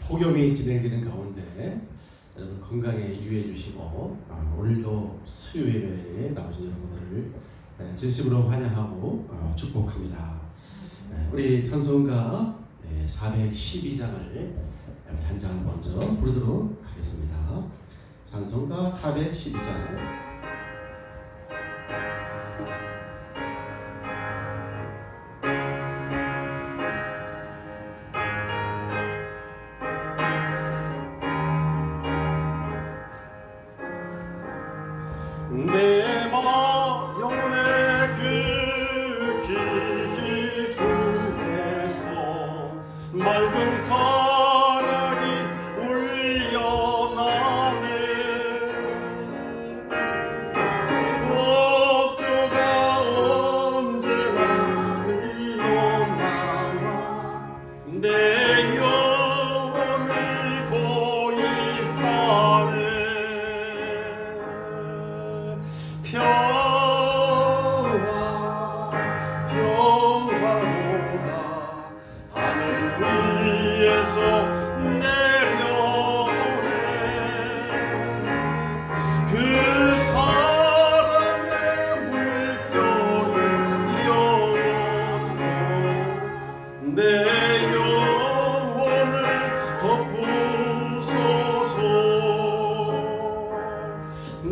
폭염이 진행되는 가운데 여러분 건강에 유의해 주시고 오늘도 수요예배에 나오신 여러분들을 진심으로 환영하고 축복합니다. 우리 찬송가 412장을 한 장 먼저 부르도록 하겠습니다. 찬송가 412장. 내 영혼의 그 깊은 데서 맑은 가락이 울려나네. 걱정가 언제나 흘러나와 내 영혼을 고이 사네. 평화로다 하늘 위에서 내려오네. 그 사랑의 물결이 영원토록 내 영혼을 덮으소서. 내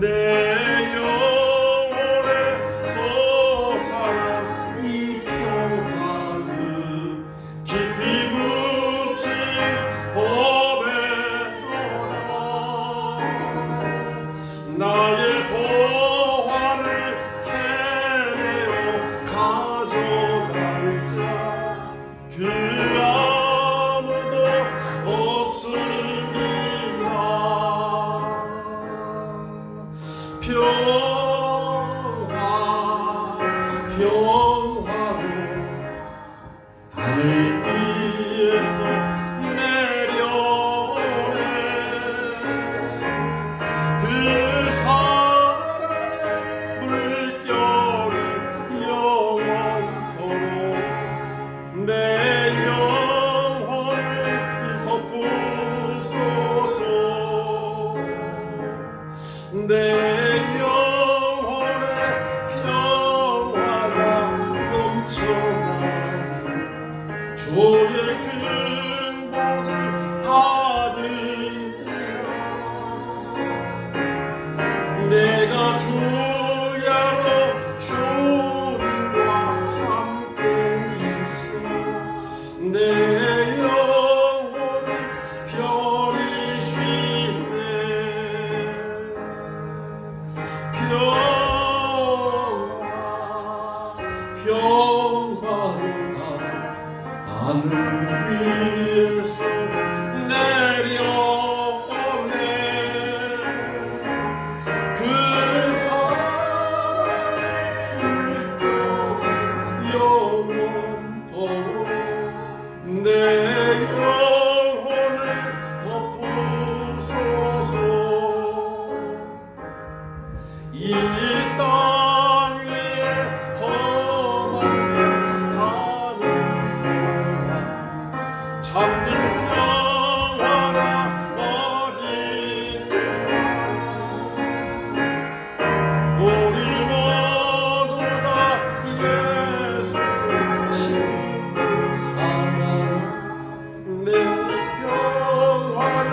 나의 보화를 캐내어 가져갈 자 그 아무도 없으리라. 평화로 하늘 위에서 내려오네. 그 물결이 영원토록 내 영혼을 덮으소서. 내 영혼에 평화가 넘쳐나는 주의 근본을 받으리라. 내가 주야로 주님과 함께 있어. 내 영혼이 편히 쉬네. 평화로다 하늘 위에서 내려오네. 그 사랑의 영원토록 내 영혼을 덮으소서. 이 땅 위에 험한 길 가는 동안 참된 평화가 어디 있나. 우리 모두 다 예수를 친구 삼아 내 평화를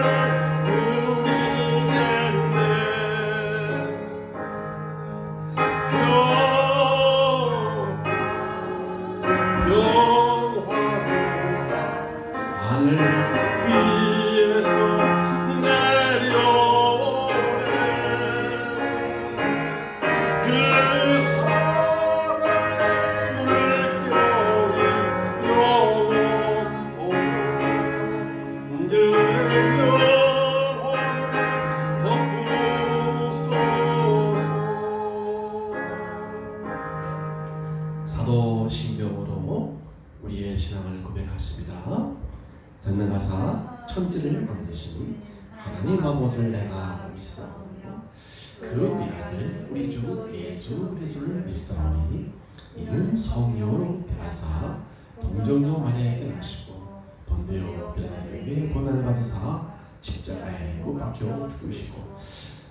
누리겠네. 평화로다 하늘 위에서 내려오네. 그 사랑의 물결이 영원토록 내 영혼을 덮으소서. 사도신경으로 우리의 신앙을 고백했습니다. 전능하사 천지를 만드신 하나님 아버지를 내가 믿사오니 그 위아들 우리 주 예수 그리스도를 믿사오니 이는 성령으로 대하사 동정녀 마리아에게 나시고 본데요 빌라에게 고난을 받으사 십자가에 못 박혀 죽으시고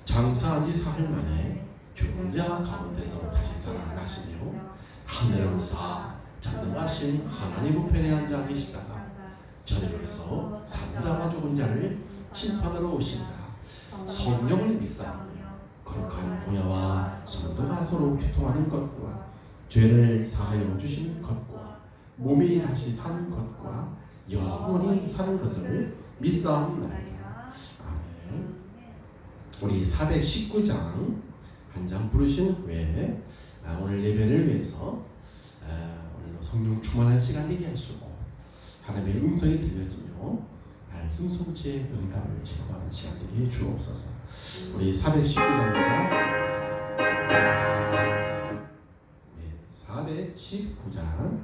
장사한 지 사흘 만에 죽은 자 가운데서 다시 살아나시며 하늘을 사 전능하신 하나님 우편에 앉아 계시다가 저리로서 산자와 죽은 자를 심판하러 오시리라. 성령을 믿사오며 거룩한 공야와 성도가 서로 교통하는 것과 죄를 사하여 주시는 것과 몸이 다시 사는 것과 영원히 사는 것을 믿사옵나이다. 아멘. 우리 419장 한 장 부르신 후에 오늘 예배를 위해서 오늘도 성령 충만한 시간 되게 하시고 하나님의 음성이 들려지며 말씀 성취의 응답을 체험하는 시간 되게 주옵소서. 우리 419장입니다. 네, 419장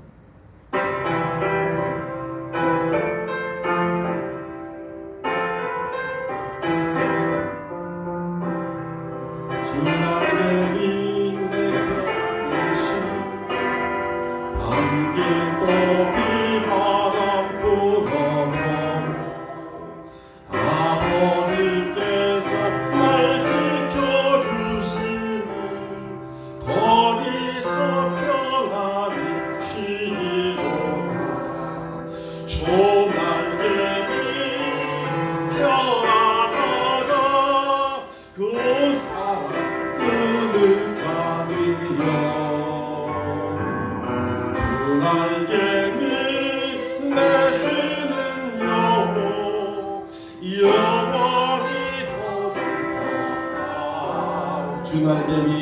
주 날개 밑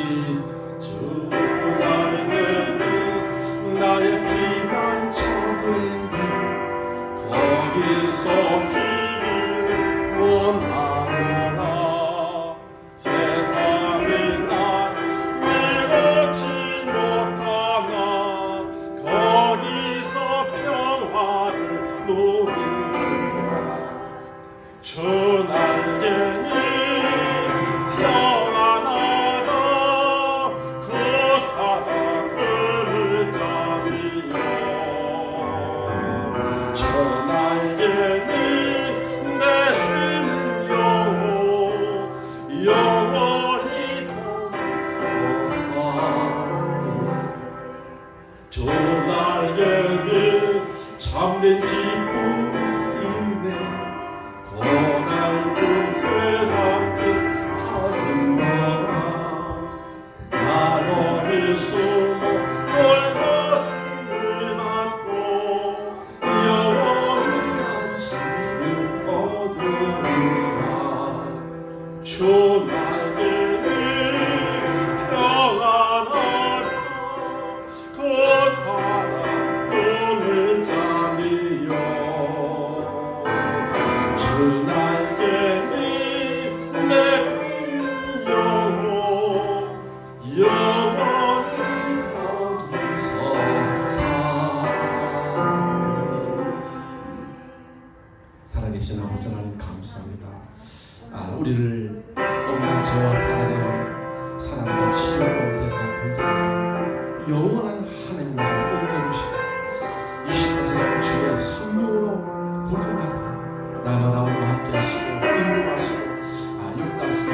주 날개 밑 나의 피난처는 거기서 쉬길 원하노라. 세상에 날 외롭지 못하나 거기서 평화를 누리라. 주 날개 밑 참된 기쁨인데 거달고 세상 끝하는 거라. 난 어디 숨어 돌벗음을 받고 영원히 안식을 얻으리라. 주 날개 밑 평안하라. 그 사랑 주 날개 밑 내 영혼 영원히 거기서 살아계신 아버지 하나님 감사합니다. 우리를 온갖 죄와 사랑과 치유하는 세상 근처에서 영원한 하나님을 보여주시고 24시간 주의 성령으로 고정하사 나와 함께 하시고 인도하시고 역사하시는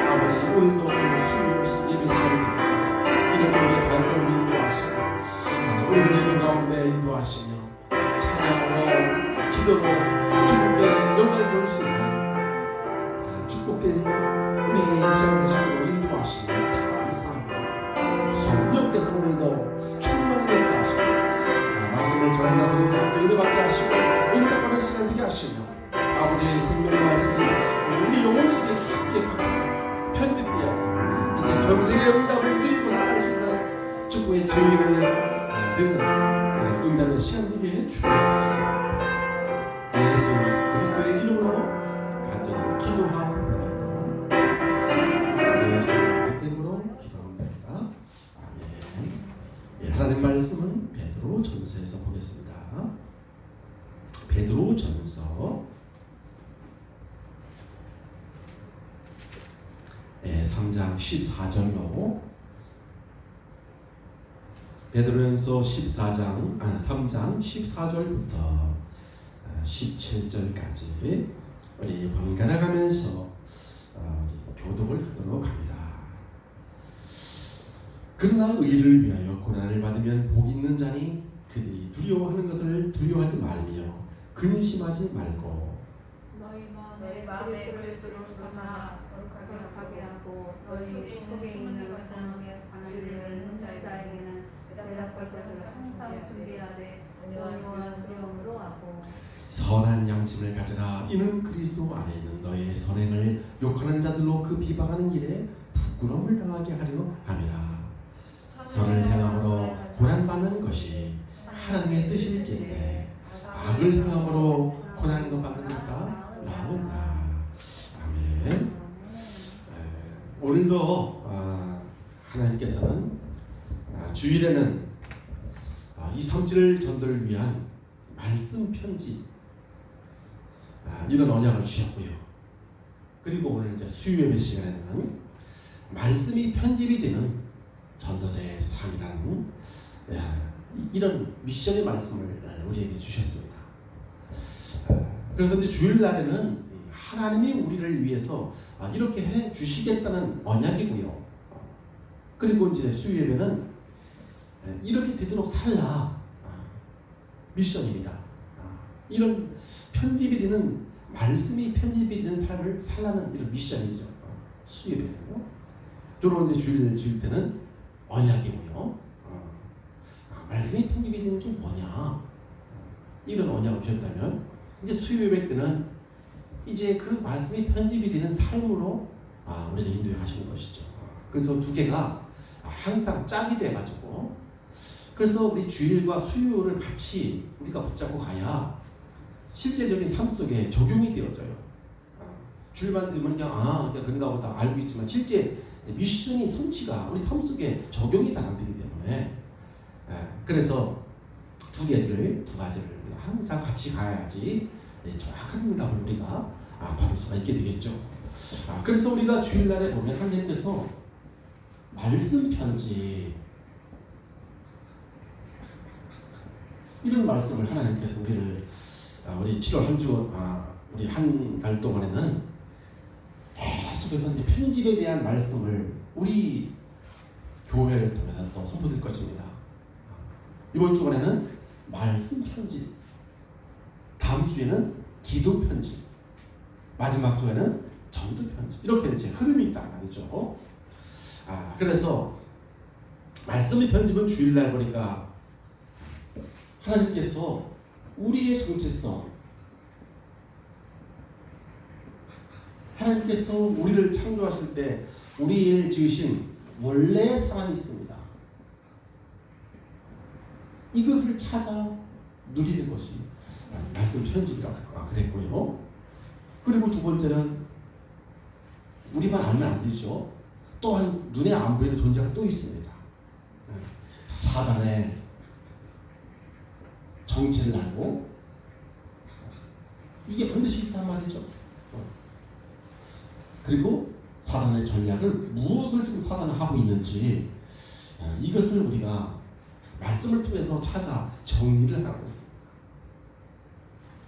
아버지 오늘도 수요일 예배 시간을 드려서 이렇게 우리의 발걸음을 인도하시고 오늘 예배 가운데 인도하시며 찬양으로 기도로 주님께 영광을 돌릴 수 있는 축복된 우리의 시간 되시고 인도하시며 감사합니다. 성령께서 오늘도 충만히 역사하시고 말씀을 전하나 듣는 자들에게 은혜받게 하시고 응답하는 시간 되게 하시며 아버지의 생명의 말씀이 우리 영혼 속에 함께 편집되어서 이제 평생의 응답을 누리고 나갈 수 있는 축복의 증인을 듣는 응답의 시간 되게 주옵소서. 예수 그리스도의 이름으로 간절히 기도하옵나이다. 예수 그리스도의 이름으로 기도합니다. 아멘. 하나님 말씀은 베드로전서에서 보겠습니다. 베드로전서 3장 14절로 베드로전서 3장 14절부터 17절까지 우리 번갈아 가면서 우리 교독을 하도록 합니다. 그러나 의를 위하여 고난을 받으면 복 있는 자니 그들이 두려워하는 것을 두려워하지 말며 근심하지 말고 너희 마음에 그리스도를 삼아 거룩하게 하고 너희 속에 있는 성령의 관리를 자에게는 대답할 것을 항상 준비하되 온유와 두려움으로 하고 선한 양심을 가져라. 이는 그리스도 안에 있는 너의 선행을 욕하는 자들로 그 비방하는 일에 부끄러움을 당하게 하려 함이라. 선을 행함으로 고난받는 것이 하나님의 뜻일진데 악을 행함으로 고난을 받는 자가 나오니라. 아멘. 오늘도 하나님께서는 주일에는 이 성질을 전도를 위한 말씀 편지 이런 언약을 주셨고요. 그리고 오늘 이제 수요예배 시간에는 말씀이 편집이 되는 전도자의 삶이라는 이런 미션의 말씀을 우리에게 주셨습니다. 그래서 이제 주일날에는 하나님이 우리를 위해서 이렇게 해 주시겠다는 언약이고요. 그리고 이제 수요예배는 이렇게 되도록 살라 미션입니다. 이런 편집이 되는 말씀이 편집이 되는 삶을 살라는 이런 미션이죠. 수요예배는요. 주로 이제 주일 때는 언약이고요. 말씀이 편집이 되는 게 뭐냐? 이런 언약을 주셨다면 이제 수요예배 때는 이제 그 말씀이 편집이 되는 삶으로 우리를 인도해 가시는 것이죠. 그래서 두 개가 항상 짝이 돼가지고 그래서 우리 주일과 수요를 같이 우리가 붙잡고 가야 실제적인 삶 속에 적용이 되어져요. 주일만 들으면 그냥 그런가 보다 알고 있지만 실제 미션이 성취가 우리 삶 속에 적용이 잘 안 되기 때문에 그래서 두 가지를 항상 같이 가야지 정확한 응답을 우리가 받을 수가 있게 되겠죠. 그래서 우리가 주일날에 보면 하나님께서 말씀 편지 이런 말씀을 하나님께서 우리 7월 한 주 우리 한 달 동안에는 계속해서 이제 편집에 대한 말씀을 우리 교회를 통해서 또 선포될 것입니다. 이번 주간에는 말씀 편집, 다음 주에는 기도 편집, 마지막 주에는 전도 편집 이렇게 이제 흐름이 있단 말이죠. 그래서 말씀의 편집은 주일날 보니까 하나님께서 우리의 정체성, 하나님께서 우리를 창조하실 때 우리를 지으신 원래의 사람이 있습니다. 이것을 찾아 누리는 것이 말씀 편집이라고 그랬고요. 그리고 두 번째는 우리만 알면 안 되죠. 또한 눈에 안 보이는 존재가 또 있습니다. 사단의 정체를 알고 이게 반드시 있단 말이죠. 그리고 사단의 전략을 무엇을 지금 사단은 하고 있는지 이것을 우리가 말씀을 통해서 찾아 정리를 하라고 했습니다.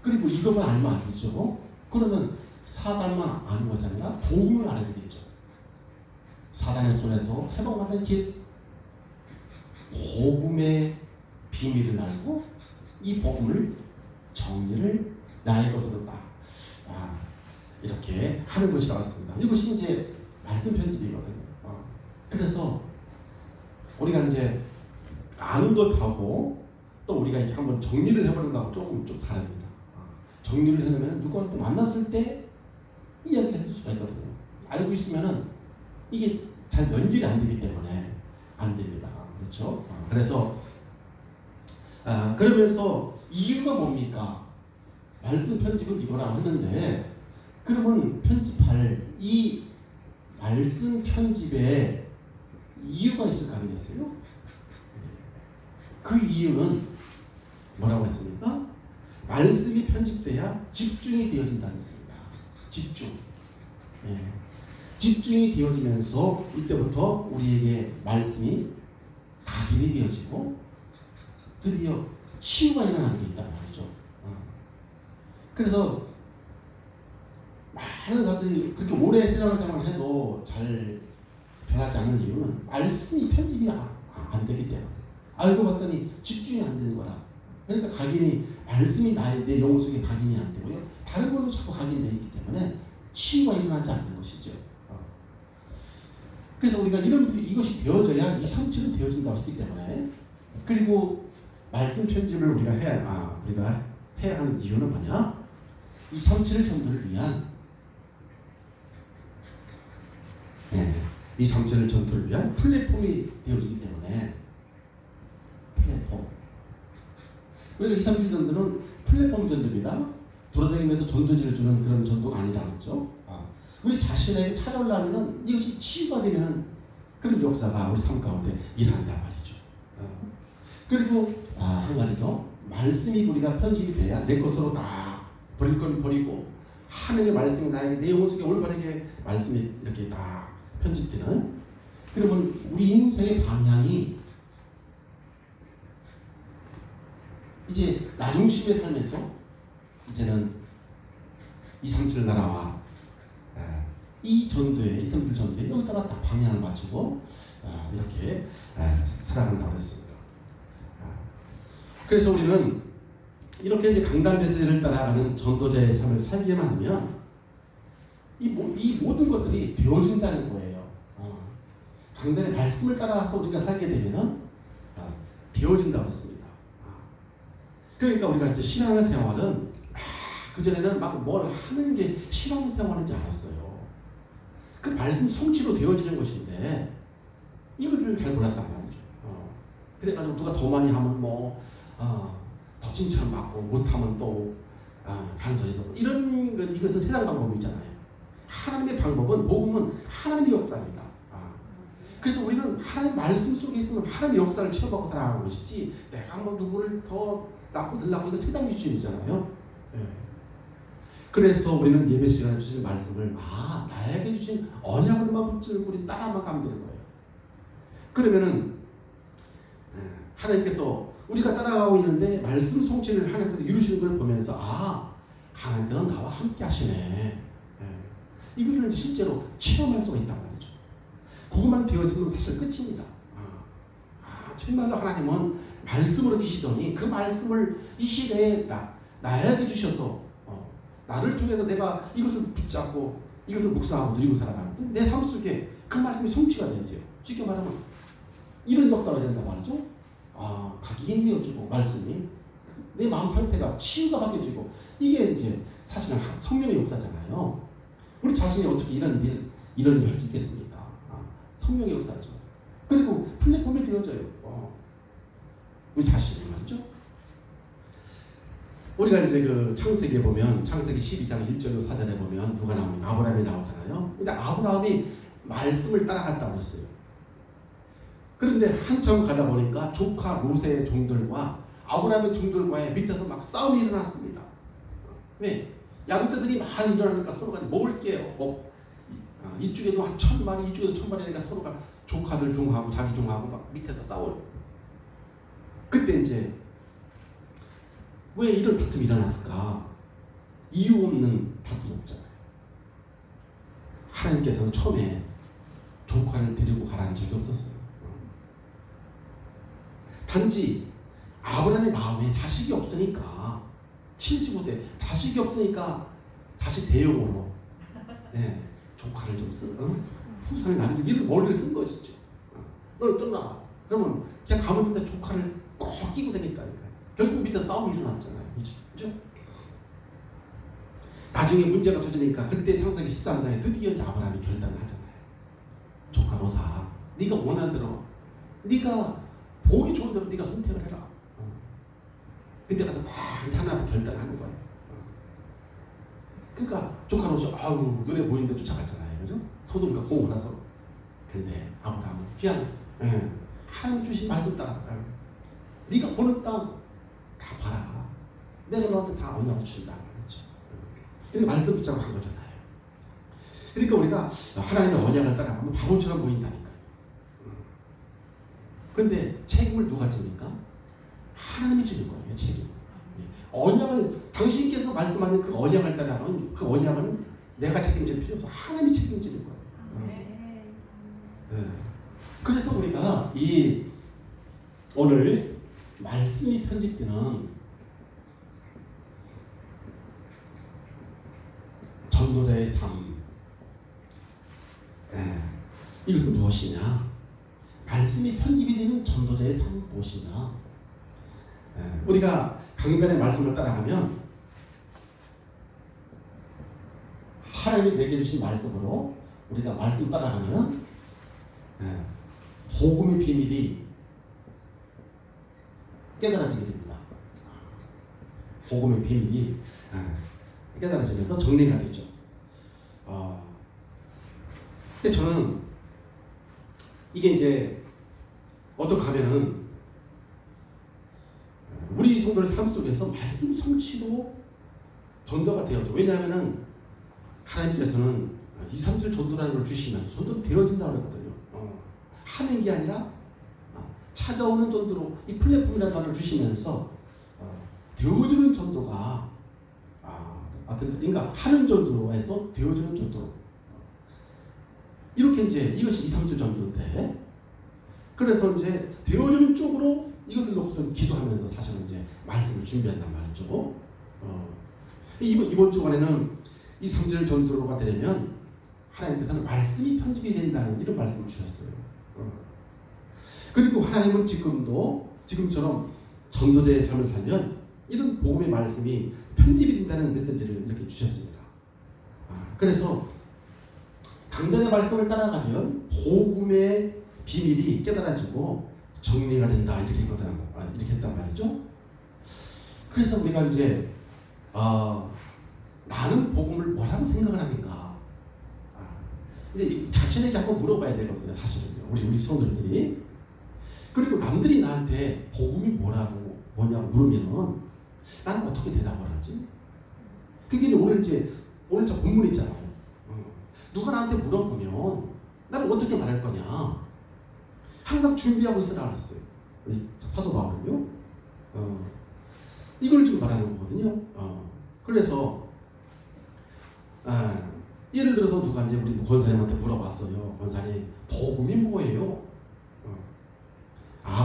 그리고 이것만 알면 안 되죠. 그러면 사단만 아는 것이 아니라 복음을 알아야 되겠죠. 사단의 손에서 해방받는 길, 복음의 비밀을 알고 이 복음을 정리를 나의 것으로 딱 이렇게 하는 것이라고 했습니다. 이것이 이제 말씀 편집이거든요. 그래서 우리가 이제 아는 것하고 또 우리가 이렇게 한번 정리를 해보는 거하고 좀 다릅니다. 정리를 해놓으면 누구한테 만났을 때 이야기를 해줄 수가 있거든요. 알고 있으면은 이게 잘 연결이 안 되기 때문에 안 됩니다. 그렇죠? 그래서 그러면서 이유가 뭡니까? 말씀 편집은 이거라고 했는데 그러면 편집할 이 말씀 편집에 이유가 있을 거 아니겠어요? 그 이유는 뭐라고 했습니까? 말씀이 편집돼야 집중이 되어진다는 것입니다. 집중. 집중이 되어지면서 이때부터 우리에게 말씀이 각인이 되어지고 드디어 치유가 일어나게 있단 말이죠. 그래서 많은 사람들이 그렇게 오래 신앙생활을 해도 잘 변하지 않는 이유는 말씀이 편집이 안 되기 때문에 알고 봤더니 집중이 안 되는 거라. 그러니까 각인이 말씀이 내 영혼 속에 각인이 안 되고요. 다른 걸로 자꾸 각인되어 있기 때문에 치유가 일어나지 않는 것이죠. 그래서 우리가 이것이 되어져야 이 성취는 되어진다고 했기 때문에 그리고 말씀 편집을 우리가 해야 하는 이유는 뭐냐? 이 성취를 전도를 위한 이 성취를 전도를 위한 플랫폼이 되어지기 때문에 플랫폼. 우리가 2, 3주 전도는 플랫폼 전도입니다. 돌아다니면서 전도지를 주는 그런 전도가 아니라 그랬죠. 우리 자신에게 찾아오려면 이것이 치유가 되면 그런 역사가 우리 삶 가운데 일어난단 말이죠. 그리고 한 가지 더 말씀이 우리가 편집이 돼야 내 것으로 다 버릴 건 버리고 하나님의 말씀이 나에게 내 영혼 속에 올바르게 말씀이 이렇게 다 편집되는 그러면 우리 인생의 방향이 이제 나 중심의 삶에서 이제는 2, 3, 7 나라와 이 전도에 2, 3, 7 전도에 여기다가 딱 방향을 맞추고 이렇게 살아간다고 했습니다. 그래서 우리는 이렇게 이제 강단 메시지를 따라가는 전도자의 삶을 살기만 하면 이 모든 것들이 되어진다는 거예요. 강단의 말씀을 따라서 우리가 살게 되면은 되어진다고 했습니다. 그러니까 우리가 이제 신앙생활은 그전에는 막 뭘 하는 게 신앙생활인지 알았어요. 그 말씀 성취로 되어지는 것인데 이것을 잘 몰랐단 말이죠. 그래가지고 누가 더 많이 하면 더 칭찬받고 못하면 또 잔소리 듣고 이것은 세상 방법이잖아요. 하나님의 방법은 복음은 하나님의 역사입니다. 그래서 우리는 하나님 말씀 속에 있으면 하나님의 역사를 체험하고 살아가는 것이지 내가 누구를 더 낳고 늘낳고 이거 세상 기준이잖아요. 그래서 우리는 예배 시간에 주신 말씀을 나에게 주신 언약으로만 붙들고 우리 따라만 가면 되는 거예요. 그러면은 하나님께서 우리가 따라가고 있는데 말씀 성취를 하나님께서 이루시는 걸 보면서 하나님께서 나와 함께 하시네. 이것을 이제 실제로 체험할 수가 있단 말이죠. 그것만 되어지면 사실 끝입니다. 정말로 하나님은 말씀으로 주시더니 그 말씀을 이 시대에 나에게 주셔서 나를 통해서 내가 이것을 붙잡고 이것을 묵상하고 누리고 살아가는 내 삶 속에 그 말씀이 성취가 되죠. 쉽게 말하면 이런 역사가 된다고 말이죠. 각인되어지고 말씀이 내 마음 상태가 치유가 바뀌어지고 이게 이제 사실은 성령의 역사잖아요. 우리 자신이 어떻게 이런 일을 할 수 있겠습니까? 성령의 역사죠. 그리고 플랫폼이 되어져요. 우리 자신이 말이죠. 우리가 이제 그 창세기에 보면 창세기 12장 1절로 4절에 보면 누가 나옵니까? 아브라함이 나오잖아요. 근데 아브라함이 말씀을 따라갔다고 했어요. 그런데 한참 가다 보니까 조카 롯의 종들과 아브라함의 종들과의 밑에서 막 싸움이 일어났습니다. 왜? 양떼들이 많이 일어나니까 서로가 먹을 게요. 이쪽에도 한 1000마리, 이쪽에도 1000마리니까 서로가 조카들 종하고 자기 종하고 막 밑에서 싸워요. 그때 이제 왜 이런 다툼이 일어났을까? 이유 없는 다툼이 없잖아요. 하나님께서는 처음에 조카를 데리고 가라는 적이 없었어요. 단지 아브라함의 마음에 자식이 없으니까 75세 자식이 없으니까 자식 대용으로 조카를 좀 후손을 남기기 위해 머리를 쓴 것이죠. 널 떠나. 그러면 그냥 가면 되는데 조카를 꼭 끼고 다녔다니까요. 결국 밑에 싸움이 일어났잖아요. 그렇죠? 나중에 문제가 터지니까 그때 창세기 13장에 드디어 아브라함이 결단을 하잖아요. 조카 로사, 네가 원하는 대로, 네가 보기 좋은 대로 네가 선택을 해라. 그때 가서 다 하나로 결단하는 거예요. 그러니까 조카 로사 눈에 보이는데 쫓아갔잖아요. 그죠? 소돔과 고모라서. 근데 아브라함은 그냥 하나님 주신 말씀 따라 네가 보는 땅 다 봐라. 내가 너한테 다 언약을 주신다 말이죠. 이렇게 말씀 붙잡고 한 거잖아요. 그러니까 우리가 하나님의 언약을 따라가면 바보처럼 보인다니까요. 근데 책임을 누가 집니까? 하나님이 지는 거예요. 책임. 언약을 당신께서 말씀하는 그 언약을 따라가면 그 언약은 내가 책임질 필요 없어. 하나님이 책임지는 거예요. 네. 그래서 우리가 이 오늘 말씀이 편집되는 전도자의 삶, 이것은 무엇이냐? 말씀이 편집이 되는 전도자의 삶은 무엇이냐? 우리가 강단의 말씀을 따라가면 하나님이 내게 주신 말씀으로 우리가 말씀 따라가면 복음의 비밀이 깨달아지게 됩니다. 복음의 비밀이 깨달아지면서 정리가 되죠. 근데 저는 이게 이제 어떻게 하면은 우리 성도의 삶 속에서 말씀 성취로 전도가 되어져. 왜냐하면은 하나님께서는 2, 3절 전도라는 걸 주시면서 전도 되어진다고 그러거든요. 하는 게 아니라 찾아오는 전도로 이 플랫폼이라는 단어를 주시면서 되어지는 전도가 그러니까 하는 전도로 해서 되어지는 전도로 이렇게 이제 이것이 2, 3절 전도인데 그래서 이제 되어지는 쪽으로 이것을 놓고서 기도하면서 사실은 이제 말씀을 준비한단 말이죠. 이번 주간에는 2, 3절 전도로가 되려면 하나님께서는 말씀이 편집이 된다는 이런 말씀을 주셨어요. 그리고 하나님은 지금처럼 전도자의 삶을 살면 이런 복음의 말씀이 편집이 된다는 메시지를 이렇게 주셨습니다. 그래서 강단의 말씀을 따라가면 복음의 비밀이 깨달아지고 정리가 된다 이렇게 했단 말이죠. 그래서 우리가 이제 나는 복음을 뭐라고 생각을 하는가? 이제 자신에게 한번 물어봐야 되거든요. 사실은요. 우리 성도들이. 그리고 남들이 나한테 복음이 뭐냐고 물으면은 나는 어떻게 대답을 하지? 그게 오늘 저 본문 있잖아요. 누가 나한테 물어보면 나는 어떻게 말할 거냐? 항상 준비하고 있으라 그랬어요. 우리 사도 바울은요. 이걸 지금 말하는 거거든요. 그래서 예를 들어서 누가 이제 우리 권사님한테 물어봤어요. 권사님, 복음이 뭐예요?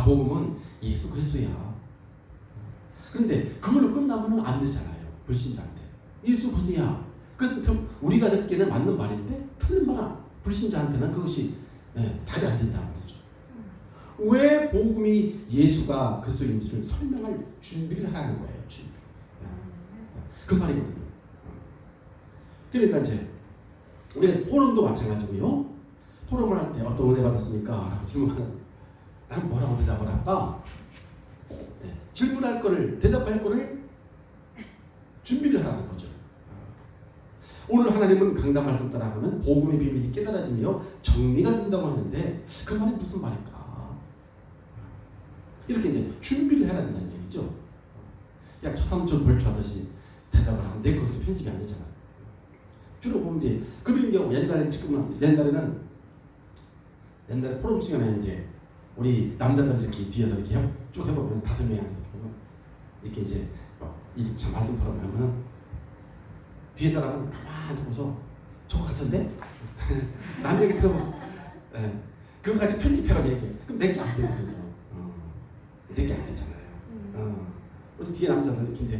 복음은 예수 그리스도야. 그런데 그걸로 끝나면 안 되잖아요. 불신자한테. 예수 그리스도야. 그래서 우리가 듣기에는 맞는 말인데 틀린 말은 불신자한테는 그것이 답이 안 된다는 말이죠. 왜 복음이 예수가 그리스도인지를 설명할 준비를 하는 거예요. 준비. 그 말이거든요. 그러니까 이제 우리 포럼도 마찬가지고요. 포럼을 할 때 어떤 은혜 받았습니까? 라고 질문하는 나는 뭐라고 대답을 할까? 질문할 거를 대답할 거를 준비를 하라는 거죠. 오늘 하나님은 강단 말씀 따라가면 복음의 비밀이 깨달아지며 정리가 된다고 하는데 그 말이 무슨 말일까? 이렇게 이제 준비를 해야 된다는 얘기죠. 야 초상전 벌초하듯이 대답을 하면 내 것으로 편집이 안 되잖아. 주로 보면 이제 그런 경우 옛날에 프로그램 시간에 이제 우리 남자들 이렇게 뒤에서 이렇게 쭉 해보면 5명이 이렇게 이제 이 참 말씀 풀어보면 뒤에 사람은 가만히 두고서 저거 같은데 남 얘기 들어보고 그거까지 편집해가지고 얘기해. 그럼 내게 안 되거든요. 내게 안 되잖아요. 우리 뒤에 남자들 이렇게 이제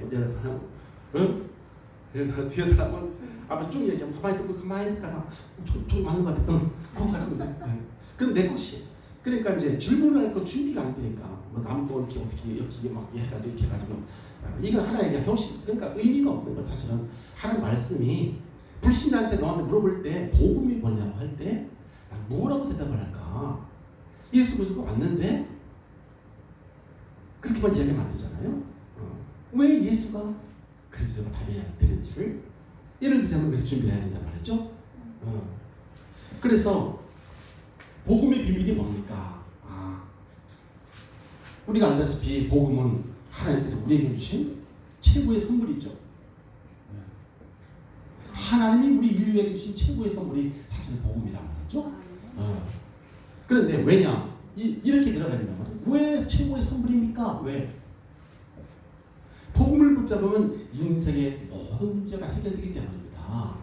뒤에 사람은 아마 쭉 얘기하면 가만히 듣고 가만히 듣다가 좀 맞는 것 같아. 그거 같은데. 그럼 내 것이. 그러니까 이제 질문을 할 거 준비가 안 되니까 뭐 남도 이렇게 어떻게 막 해가지고 이렇게 해가지고 이건 하나의 형식. 그러니까 의미가 없는 거 사실은 하나님 말씀이 불신자한테 너한테 물어볼 때 복음이 뭐냐고 할 때 뭐라고 대답을 할까? 예수 그리스도가 왔는데 그렇게만 이야기하면 안 되잖아요. 왜 예수가 그리스도가 답해야 되는지를 예를 들자면 그래서 준비해야 된단 말이죠. 그래서 복음의 비밀이 뭡니까? 우리가 알다시피 복음은 하나님께서 우리에게 주신 최고의 선물이죠. 하나님이 우리 인류에게 주신 최고의 선물이 사실 복음이란 말이죠. 그런데 왜냐? 이렇게 들어가야 된단 말이에요. 왜 최고의 선물입니까? 왜? 복음을 붙잡으면 인생의 모든 문제가 해결되기 때문입니다.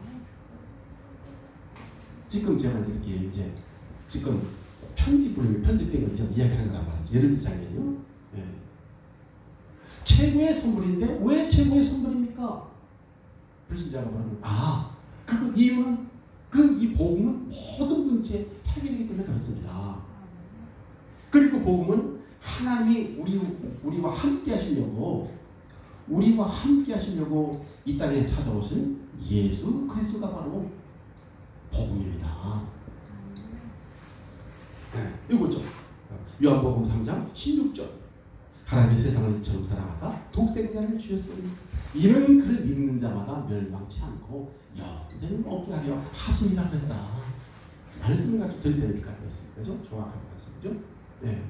지금 제가 이렇게 지금 편집된 걸 지금 이야기하는 거란 말이죠. 예를 들자면요. 예. 최고의 선물인데 왜 최고의 선물입니까? 불신자가 말하는 그 이유는 이 복음은 모든 문제의 해결이기 때문에 그렇습니다. 그리고 복음은 하나님이 우리와 함께 하시려고 이 땅에 찾아오신 예수 그리스도가 바로 복음입니다. 네, 이거죠. 요한복음 3장 16절. 하나님의 세상을 이처럼 사랑하사 독생자를 주셨으니 이는 그를 믿는 자마다 멸망치 않고 영생을 얻게 하려 하심이라 그랬다. 말씀을 가지고 드리니까 그렇죠? 정확한 말씀이죠. 네.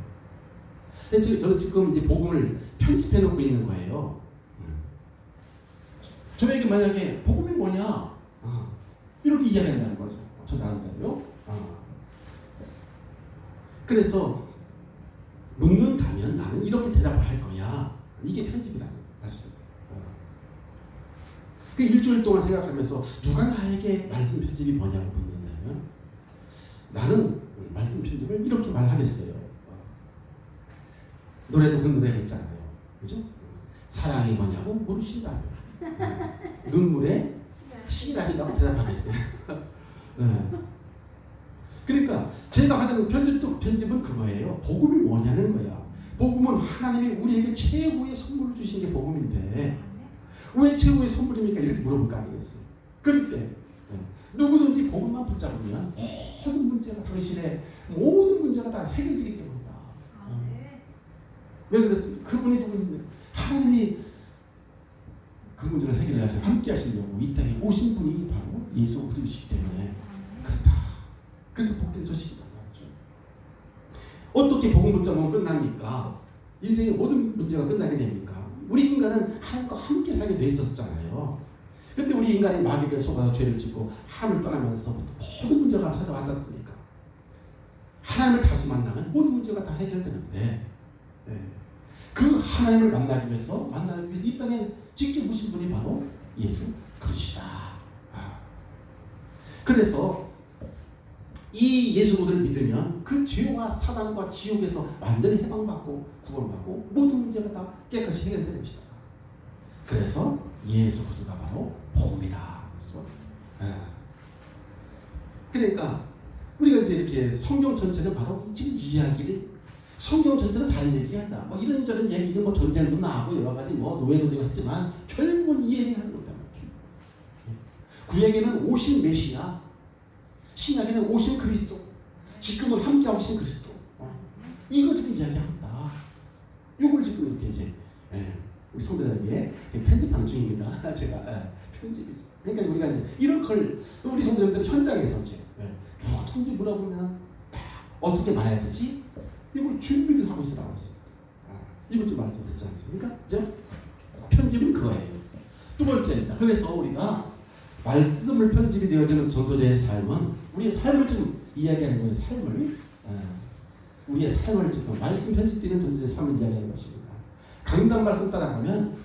근데 저는 지금 이제 복음을 편집해 놓고 있는 거예요. 저에게 만약에 복음이 뭐냐? 이렇게 이야기한다는 거죠. 저 나름대로요. 그래서 묻는다면 나는 이렇게 대답을 할 거야. 이게 편집이라는 사실. 그 일주일 동안 생각하면서 누가 나에게 말씀 편집이 뭐냐고 묻는다면 나는 말씀 편집을 이렇게 말하겠어요. 노래도 그 노래가 있잖아요. 그죠? 사랑이 뭐냐고 물으신다면 눈물에 시라시라고 대답하겠어요. 네. 그러니까 제가 하는 편집은 그거예요. 복음이 뭐냐는 거야. 복음은 하나님이 우리에게 최고의 선물을 주신 게 복음인데 왜 최고의 선물입니까? 이렇게 물어볼 거 아니겠어요. 그럴 때 누구든지 복음만 붙잡으면 모든 문제가 당신의 모든 문제가 다 해결되기 때문이다. 왜 그렇습니까? 그분이 누구인데 하나님이 그 문제를 해결하셔서 함께 하시려고 이 땅에 오신 분이 바로 예수 그리스도이기 때문에 그렇다. 그래서 복된 소식이다 말이죠. 어떻게 복음 붙잡으면 끝납니까? 인생의 모든 문제가 끝나게 됩니까? 우리 인간은 하나님과 함께 살게 돼 있었잖아요. 그런데 우리 인간이 마귀에 속아서 죄를 짓고 하나님을 떠나면서부터 모든 문제가 찾아왔지 않습니까? 하나님을 다시 만나면 모든 문제가 다 해결되는데 그 하나님을 만나기 위해서 이 땅에 직접 오신 분이 바로 예수 그리스도시다. 그래서 이 예수를 믿으면 그 죄와 사단과 지옥에서 완전히 해방받고 구원받고 모든 문제가 다 깨끗이 해결되는 것이다. 그래서 예수 그리스도가 바로 복음이다. 그렇죠? 그러니까 우리가 이제 이렇게 성경 전체는 바로 지금 이야기를 성경 전체는 다른 얘기한다. 뭐 이런저런 얘기는 뭐 전쟁도 나고 여러 가지 뭐 노예도 되고 했지만 결국은 이 얘기하는 거다. 구약에는 오신 메시아, 신약에는 오신 그리스도, 지금은 함께 오신 그리스도. 이거 지금 이야기합니다. 이걸 지금 이렇게 이제 우리 성도들에게 편집하는 중입니다. 제가 편집이죠. 그러니까 우리가 이제 이런 걸 우리 성도들은 현장에서 이제 통지 물어보면 어떻게 말해야 되지? 이걸 준비를 하고 있으라고 했습니다. 이번 주 말씀 듣지 않습니까? 그죠? 편집은 그거예요. 두 번째입니다. 그래서 우리가 말씀을 편집이 되어지는 전도자의 삶은 우리의 삶을 좀 이야기하는 거예요. 삶을. 우리의 삶을 지금 말씀 편집되는 전도자의 삶을 이야기하는 것입니다. 강단 말씀 따라가면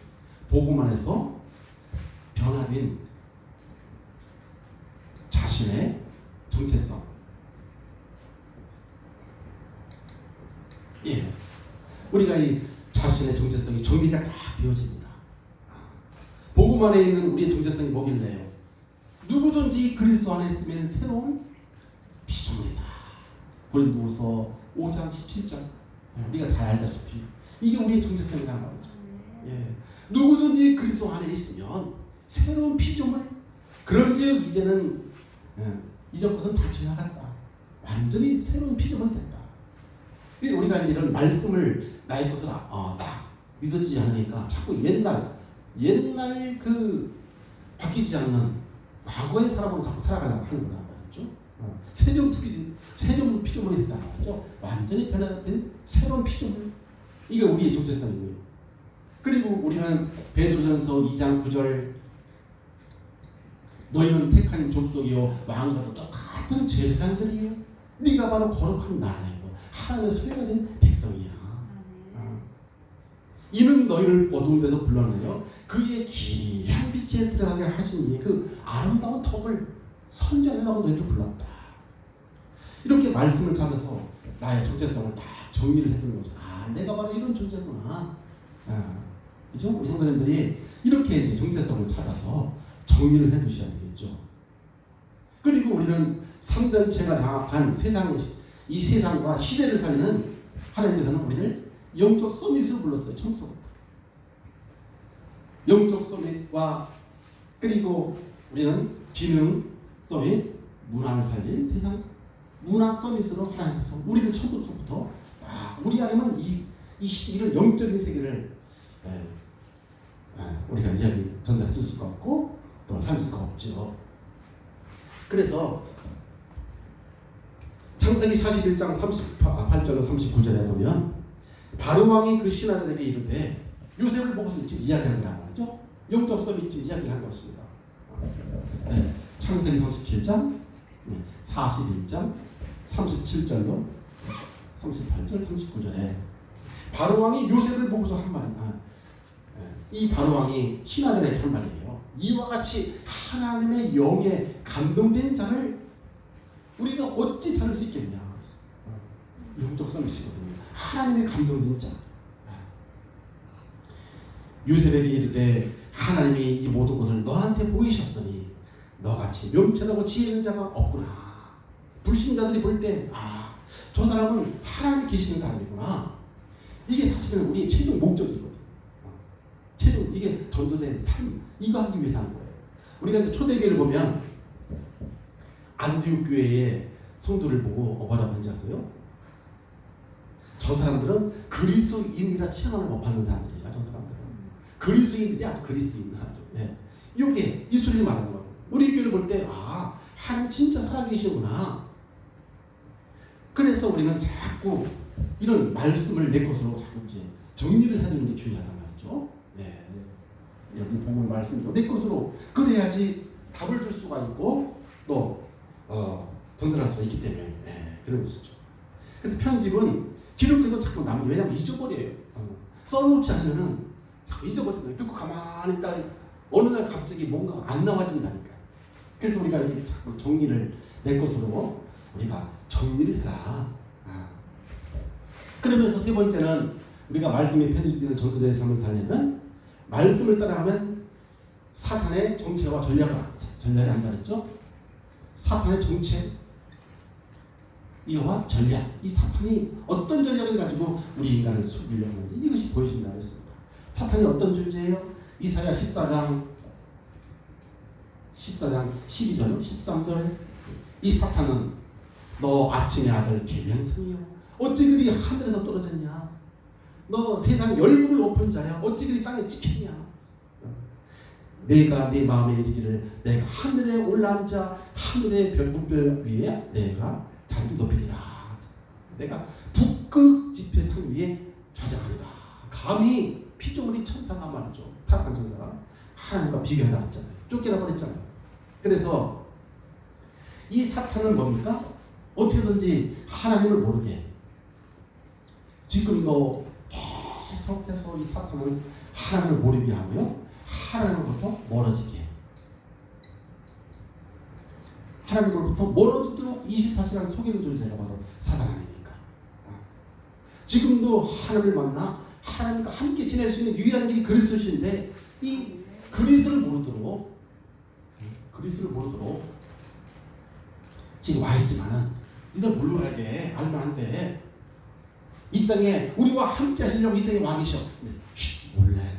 복음 안에서 변화된 자신의 정체성. 우리가 이 자신의 정체성이 정리가 다 되어집니다. 복음 안에 있는 우리의 정체성이 뭐길래요? 누구든지 그리스도 안에 있으면 새로운 피조물이다. 고린도후서 5장 17절. 우리가 다 알다시피 이게 우리의 정체성이란 말이죠. 누구든지 그리스도 안에 있으면 새로운 피조물. 그런즉 이제는 이전 것은 다 지나갔다. 완전히 새로운 피조물이 됐다. 우리가 이제 이런 말씀을 나의 것을 딱 믿었지 않으니까 자꾸 옛날 그 바뀌지 않는 과거의 사람으로 자꾸 살아가려고 하는 거란 말이죠. 새로운 피조물이 됐다는 말이죠. 완전히 변화된 새로운 피조물. 이게 우리의 정체성이고요. 그리고 우리는 베드로전서 2장 9절 너희는 택한 족속이요 왕과도 똑같은 제사장들이요 네가 바로 거룩한 나라이고 하나님의 소유가 된 백성이야. 이는 너희를 어두운 데서 불러내요 그의 귀한 빛에 들어가게 하신 이의 그 아름다운 턱을 선전하려고 너희를 불렀다. 이렇게 말씀을 찾아서 나의 정체성을 다 정리를 해주는 거죠. 아, 내가 바로 이런 존재구나. 그죠? 우리 성도님들이 이렇게 이제 정체성을 찾아서 정리를 해두셔야 되겠죠. 그리고 우리는 삼변체가 장악한 이 세상과 시대를 살리는 하나님께서는 우리를 영적 서밋으로 불렀어요. 처음부터. 영적 서밋과 그리고 우리는 지능 서밋, 문화를 살린 세상 문화 서밋으로 하나님께서 우리를 처음부터 우리 안에는 이런 영적인 세계를 우리가 이야기 전달해 줄 수가 없고 또 살 수가 없죠. 그래서 창세기 41장 38절로 39절에 보면 바로왕이 그 신하들에게 이르되 요셉을 보고서 지금 이야기하는 거죠. 영적 서밋 지금 이야기하는 것입니다. 창세기 37장 41장 37절로 38절 39절에 바로왕이 요셉을 보고서 한 말입니다. 이 바로왕이 신하들에게 한 말이에요. 이와 같이 하나님의 영에 감동된 자를 우리가 어찌 찾을 수 있겠냐. 영적 서밋이거든요. 하나님의 감동된 자. 요셉에게 이르되 하나님이 이 모든 것을 너한테 보이셨으니 너같이 명철하고 지혜 있는 자가 없구나. 불신자들이 볼 때 저 사람은 하나님 계시는 사람이구나. 이게 사실은 우리의 최종 목적이거든요. 최종 이게 전도된 삶 이거 하기 위해서 하는 거예요. 우리가 이제 초대교회를 보면 안디옥 교회의 성도를 보고 뭐라고 하는지 아세요? 저 사람들은 그리스도인이라 칭함을 못 받는 사람들이야. 저 사람들은 그리스도인들이 아주 그리스도인 아주. 이게 이 소리를 말하는 거예요. 우리 교회를 볼 때 하나님 진짜 살아계시구나. 그래서 우리는 자꾸 이런 말씀을 내 것으로 자꾸 이제 정리를 해두는 게 중요하단 말이죠. 여기 보면 말씀도 내 것으로 그래야지 답을 줄 수가 있고 또 전달할 수가 있기 때문에 그런 것이죠. 그래서 편집은 기록해도 자꾸 남이 왜냐면 잊어버려요. 써놓지 않으면은 자꾸 잊어버리는 듣고 가만히 있다 어느 날 갑자기 뭔가 안 나와진다니까. 그래서 우리가 이렇게 자꾸 정리를 내 것으로 우리가 정리를 해라. 그러면서 세 번째는 우리가 말씀이 편집되는 전도자의 삶을 살려면 말씀을 따라가면 사탄의 정체와 전략이 안 다르죠. 사탄의 정체 이와 전략 이 사탄이 어떤 전략을 가지고 우리 인간을 속이려고 하는지 이것이 보여준다고 했습니다. 사탄이 어떤 존재예요? 이사야 14장 12절 13절 이 사탄은 너 아침의 아들 계명성이요 어찌 그리 하늘에서 떨어졌냐. 너 세상 열국을 높은 자야 어찌 그리 땅에 지켰냐. 내가 네 마음에 이르기를 내가 하늘에 올라앉아 하늘의 별빛별 위에 내가 자리를 높이리라. 내가 북극 지폐 상 위에 좌정하리라. 감히 피조물이 천사가 말이죠. 타락한 천사가 하나님과 비교하다 했잖아요. 쫓겨나 버렸잖아요. 그래서 이 사탄은 뭡니까? 어떻게든지 하나님을 모르게 지금도 계속해서 이 사탄은 하나님을 모르게 하고요. 하나님으로부터 멀어지게 하나님으로부터 멀어지도록 24시간 속이는 존재가 바로 사단 아닙니까? 지금도 하나님을 만나 하나님과 함께 지낼 수 있는 유일한 길이 그리스도신데 이 그리스도를 모르도록 지금 와 있지만은 니들 몰라야 돼. 알면 안 돼. 이 땅에 우리와 함께 하시려고 이 땅에 와 계셔. 몰라야 돼.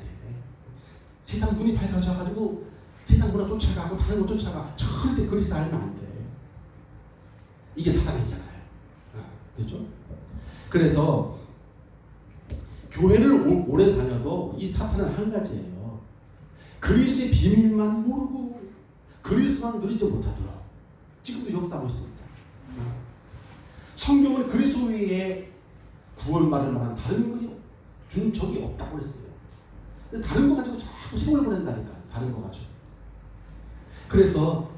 세상 눈이 밝아져가지고 세상 문화 쫓아가고 다른 거 쫓아가. 절대 그리스도 알면 안 돼. 이게 사단이잖아요. 그렇죠? 그래서 교회를 오래 다녀도 이 사탄은 한 가지예요. 그리스도의 비밀만 모르고 그리스도만 누리지 못하더라. 지금도 역사하고 있습니다. 성경은 그리스도 외에 구원받을 만한 다른 것이 준 적이 없다고 그랬어요. 근데 다른 거 가지고 자꾸 세월을 보낸다니까. 다른 거 가지고. 그래서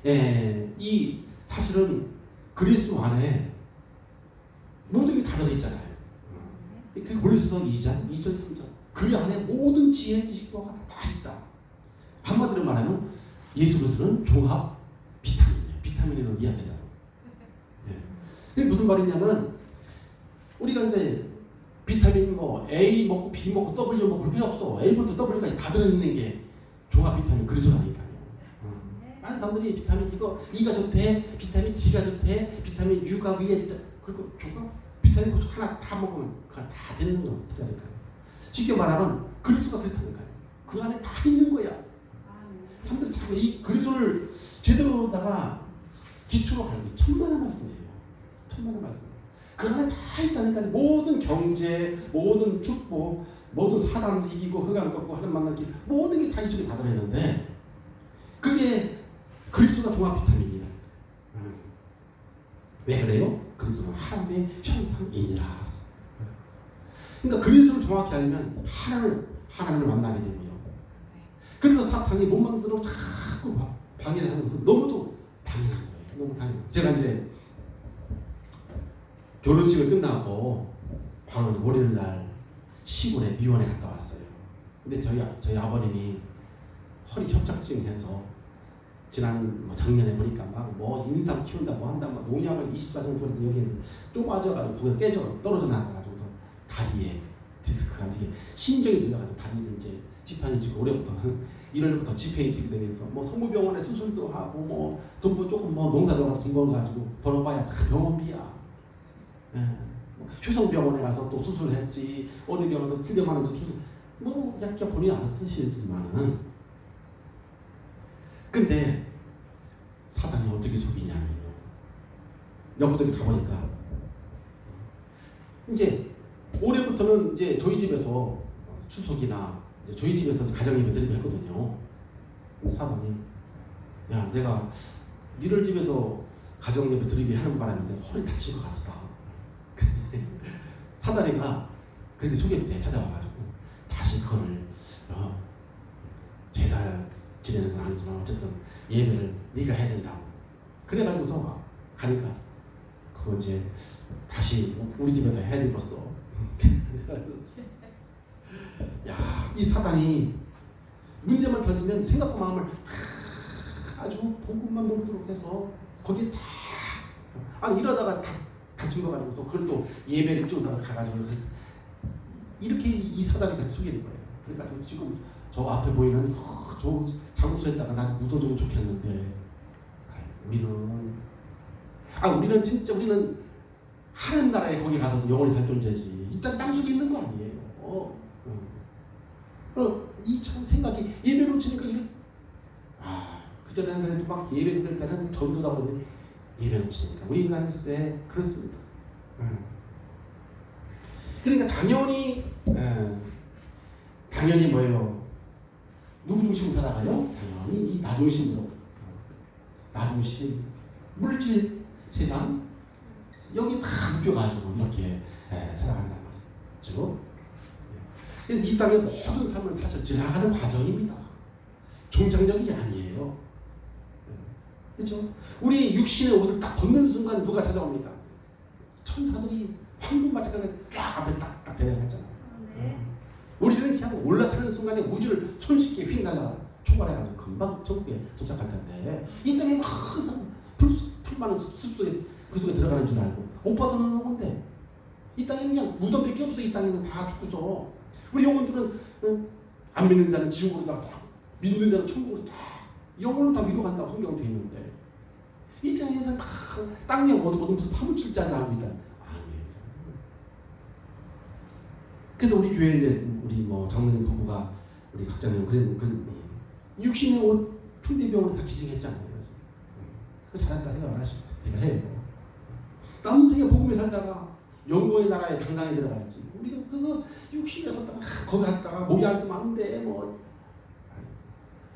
이 사실은 그리스도 안에 모든 게 다 들어있잖아요. 그 골로새서 2장, 3장 그 안에 모든 지혜, 지식과 다 있다. 한마디로 말하면 예수 그리스도는 종합 비타민이에요. 비타민으로 이야기하다. 이게 무슨 말이냐면 우리가 이제 비타민 뭐 A 먹고 B 먹고 W 먹고 그럴 필요 없어. A부터 W까지 다 들어있는 게 종합 비타민 그리스도라니까요. 많은 사람들이 비타민 이거 E가 좋대, 비타민 D가 좋대, 비타민 U가 위에 있다. 그리고 종합 비타민 하나 다 먹으면 그거 다 되는 거 어떡하니까요. 쉽게 말하면 그리스도가 그렇다니까요. 그 안에 다 있는 거야. 사람들이 자꾸 이 그리스도를 제대로다가 기초로 가는 게 천만의 말씀이에요. 천만의 말씀. 그 안에 다 있다니까. 모든 경제, 모든 축복, 모든 사단 이기고 흑암 꺾고 하늘 만나기 모든 게 다 이 속에 다 들어있는데 그게 그리스도가 종합 비타민이다. 왜 그래요? 그리스도는 하나님의 형상이니라. 그러니까 그리스도를 정확히 알면 하나님을 만나게 되고요. 그래서 사탄이 몸만들어 자꾸 방해를 하는 것은 너무도 당연한 거예요. 너무 당연한 거예요. 제가 이제 결혼식을 끝나고 바로 월요일 날 시골에 미원에 갔다 왔어요. 근데 저희 아버님이 허리 협착증해서 지난 작년에 보니까 막 뭐 인삼 키운다고 한다고 막 농약을 24시간 뿌리는데 여기 좁아져가지고 거기가 깨져 떨어져 나가가지고 다리에 디스크가 이게 신경이 눌려가지고 다리를 이제 지판이 지고 올해부터는 1월부터 지팽이 지게 되면서 뭐 성모병원에 수술도 하고 뭐 돈 조금 뭐 농사져가지고 돈 벌어가지고 벌어봐야 다 병원비야. 효성병원에 가서 또 수술했지 어느 병원에서 700만 원 수술 뭐 약간 본인이 알아서 쓰시지만은 근데 사단이 어떻게 속이냐면요. 여기저기 가보니까 이제 올해부터는 이제 저희 집에서 추석이나 이제 저희 집에서 가정예배 드리고 했거든요. 사단이 야 내가 니들 집에서 가정예배 드리게 하는 바람에 허리 다칠 것 같다. 사단이가 그렇게 소개할 때 찾아와가지고 다시 그걸 제사 지내는 건 아니지만 어쨌든 예배를 네가 해야 된다고 그래가지고서 가니까 그거 이제 다시 우리 집에서 해야 되겠어. 야, 이 사단이 문제만 터지면 생각과 마음을 아주 복음만 모르도록 해서 거기에 다 아니 이러다가 다친 거 가지고서 그걸 또 예배를 쫓다가 가가지고 이렇게 이 사단이 그렇게 속이는 거예요. 그러니까 지금 저 앞에 보이는 저 장소에다가 난 묻어주면 좋겠는데 우리는 진짜 우리는 하늘 나라에 거기 가서 영원히 살 존재지. 일단 땅속에 있는 거 아니에요. 이 참 생각이 예배 놓치니까 그전에는 그래도 막 예배 드릴 때는 전도다 그러는데 예배 놓치니까 우리 인간일세 그렇습니다. 그러니까 당연히 뭐예요? 누구 중심으로 살아가요? 당연히 이 나 중심으로. 나 중심, 물질, 세상 여기 다 묶여가지고 이렇게 살아간단 말이죠. 그래서 이 땅의 모든 삶은 사실 지나가는 과정입니다. 종착역이 아니에요. 그렇죠? 우리 육신의 옷을 딱 벗는 순간 누가 찾아옵니까? 천사들이 황금바짝하게 쫙 앞에 딱 대단하잖아요. 우리는 그냥 올라타는 순간에 우주를 손쉽게 휙날아 초발해가지고 금방 천국에 도착할 텐데 이 땅에 항상 풀 많은 숲속에 그 속에 들어가는 줄 알고 오빠들은 오는 건데 이 땅에는 그냥 무덤밖에 없어. 이 땅에는 다 죽고서 우리 영혼들은 안 믿는 자는 지옥으로 다 믿는 자는 천국으로 다 영혼은 다 위로 간다고 성경에 되어 있는데 이 땅에는 다 땅에 얻어보는 무슨 파묻힐 자를 알고 있다. 아니에요. 그래서 우리 교회에 이제 우리 뭐 장로님 부부가 우리 각자님 그런 육신의 옷 풍대병원에 다 기증했잖아요. 그래서 잘한다 생각을 하시면 제가 해요. 남은 생에 복음에 살다가 영광의 나라에 당당히 들어가야지. 우리가 그거 육신에 갔다가 거기 갔다가 목이 안 쓰면 안 돼.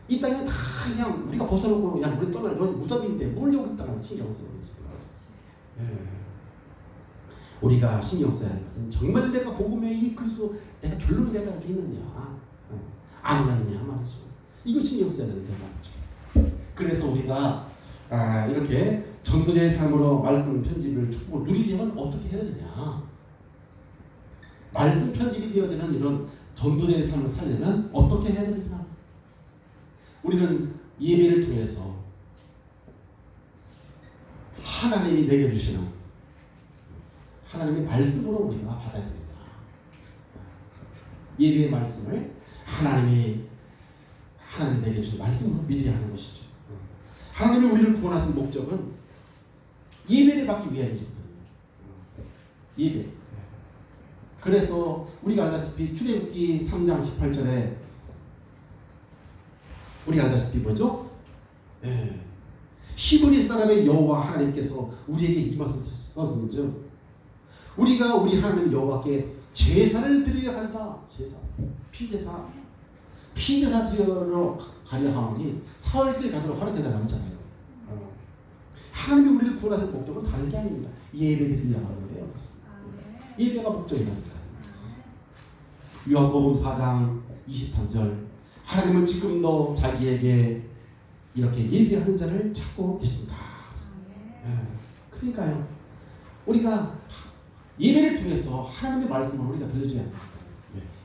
이 땅에는 다 그냥 우리가 벗어놓고 야 우리 떠날 넌 무덤인데 뭘 여기 있다가 신경 쓰고 우리가 신경 써야 할 것은 정말 내가 복음에 이 그리스도 내가 결론을 내가지고 있느냐 안 맞느냐 말이죠. 이거 신경 써야 되는데 말이죠. 그래서 우리가 이렇게 전도자의 삶으로 말씀 편집을 축복을 누리려면 어떻게 해야 되느냐. 말씀 편집이 되어지는 이런 전도자의 삶을 살려면 어떻게 해야 되느냐? 우리는 예배를 통해서 하나님이 내게 주시는 하나님의 말씀으로 우리가 받아야 됩니다. 예배의 말씀을 하나님이 내게 주신 말씀으로 믿어야 하는 것이죠. 하나님이 우리를 구원하신 목적은 예배를 받기 위함이거든요. 예배. 그래서 우리가 알다시피 출애굽기 3장 18절에 우리가 알다시피 뭐죠? 히브리 사람의 여호와 하나님께서 우리에게 임하셨은즉 우리가 우리 하나님 여호와께 제사를 드리려 한다. 제사, 피제사 드리러 가려 하오니 사흘길 가도록 허락해달라고 했잖아요. 하나님이 우리를 구원하신 목적은 다른 게 아닙니다. 예배 드리려고 하는 거예요. 예배가 목적이라니까. 요한복음 4장 23절 하나님은 지금도 자기에게 이렇게 예배하는 자를 찾고 계신다. 그러니까요. 우리가 예배를 통해서 하나님의 말씀을 우리가 들려줘야 합니다.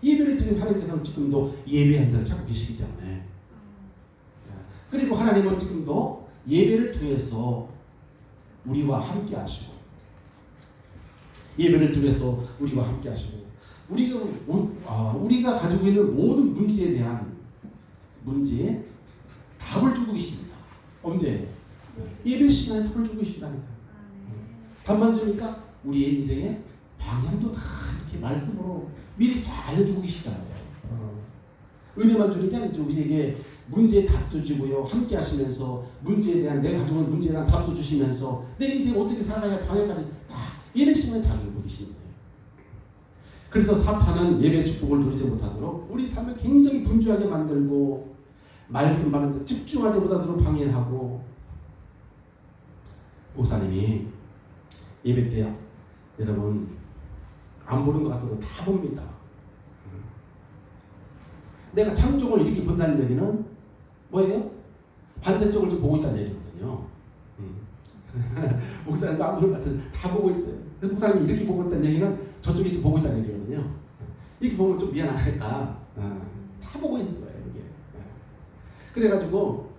예배를 통해서 하나님께서는 지금도 예배하는 자를 찾고 계시기 때문에 그리고 하나님은 지금도 예배를 통해서 우리와 함께 하시고 예배를 통해서 우리와 함께 하시고 우리가 가지고 있는 모든 문제에 대한 문제에 답을 주고 계십니다. 언제? 예배 시간에 답을 주고 계시다니까. 답만 주니까 우리의 인생의 방향도 다 이렇게 말씀으로 미리 다 알려주고 계시잖아요. 은혜만 주는 게 아니죠. 우리에게 문제의 답도 주고요. 함께 하시면서 문제에 대한 내가 가지고 있는 문제에 대한 답도 주시면서 내 인생 어떻게 살아가야 방향까지 다 예배 시간에 다 주고 계십니다. 그래서 사탄은 예배 축복을 누리지 못하도록 우리 삶을 굉장히 분주하게 만들고 말씀 받는 데 집중하지 못하도록 방해하고 목사님이 예배 때 여러분 안 보는 것 같아도 다 봅니다. 내가 창쪽을 이렇게 본다는 얘기는 뭐예요? 반대쪽을 좀 보고 있다는 얘기거든요. 목사님도 안 보는 것 같아도 다 보고 있어요. 그래서 목사님이 이렇게 보고 있다는 얘기는 저쪽에 좀 보고 있다는 얘기거든요. 이렇게 보면 좀 미안하니까 다 보고 있는 거예요. 이게. 그래가지고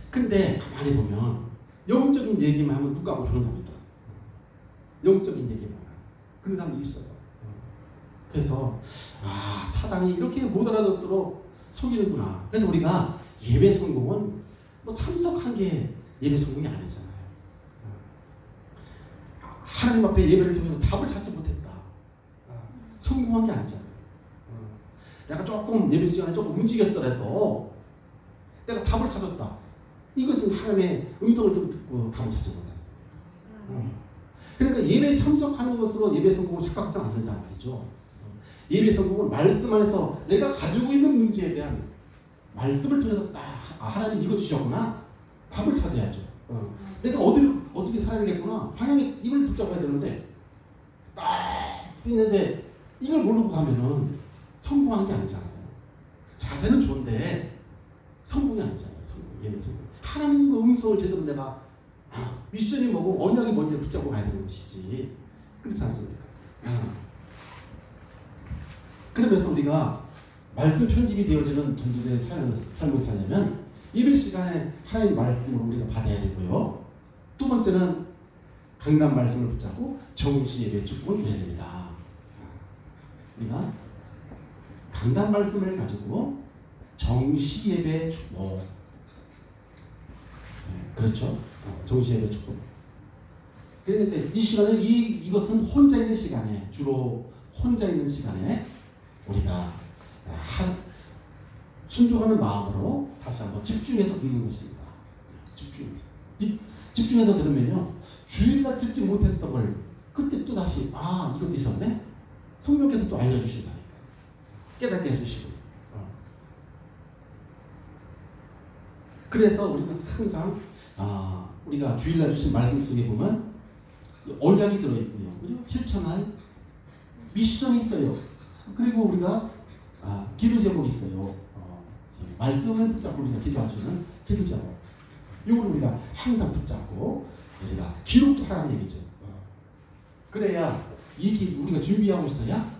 근데 가만히 보면 영적인 얘기만 하면 누가 하고 좋은 사람이 있다. 영적인 얘기만 그런 사람도 있어요. 그래서 사단이 이렇게 못 알아듣도록 속이는구나. 그래서 우리가 예배 성공은 뭐 참석한 게 예배 성공이 아니잖아요. 하나님 앞에 예배를 통해서 답을 찾지 못했다. 성공한 게 아니잖아요. 내가 조금 예배 시간에 조금 움직였더라도 내가 답을 찾았다. 이것은 하나님의 음성을 좀 듣고 답을 찾지 못했습니다. 그러니까 예배에 참석하는 것으로 예배 성공을 착각해서는 안 된다는 말이죠. 예배 성공은 말씀 안에서 내가 가지고 있는 문제에 대한 말씀을 통해서 하나님 이거 주셨구나. 답을 찾아야죠. 내가 어떻게 살아야 되겠구나. 방향이 이걸 붙잡아야 되는데 딱 있는데 이걸 모르고 가면은 성공한 게 아니잖아요. 자세는 좋은데 성공이 아니잖아요. 예배 성공. 하나님의 음성을 제대로 내가 미션이 뭐고 언약이 뭔지를 붙잡고 가야 되는 것이지. 그렇지 않습니까? 그러면서 우리가 말씀 편집이 되어지는 전도자의 삶을 살려면 예배 시간에 하나님 말씀을 우리가 받아야 되고요. 두 번째는 강단 말씀을 붙잡고 정시 예배 축복을 드려야 됩니다. 우리가 강단 말씀을 가지고 정시 예배 축복. 그렇죠. 정시 예배 축복. 그러니까 이 시간에 이것은 혼자 있는 시간에 주로 혼자 있는 시간에 우리가 순종하는 마음으로 다시 한번 집중해서 듣는 것입니다. 집중해서 들으면요 주일날 듣지 못했던 걸 그때 또 다시 이것도 있었네. 성령께서 또 알려주신다니까 깨닫게 해주시고. 그래서 우리가 항상 우리가 주일날 주신 말씀 속에 보면 언약이 들어있고요. 그리고 실천할 미션이 있어요. 그리고 우리가 기도 제목이 있어요. 말씀을 붙잡고 우리가 기도할 수 있는 기도 제목. 이걸 우리가 항상 붙잡고 우리가 기록도 하라는 얘기죠. 그래야 이렇게 우리가 준비하고 있어야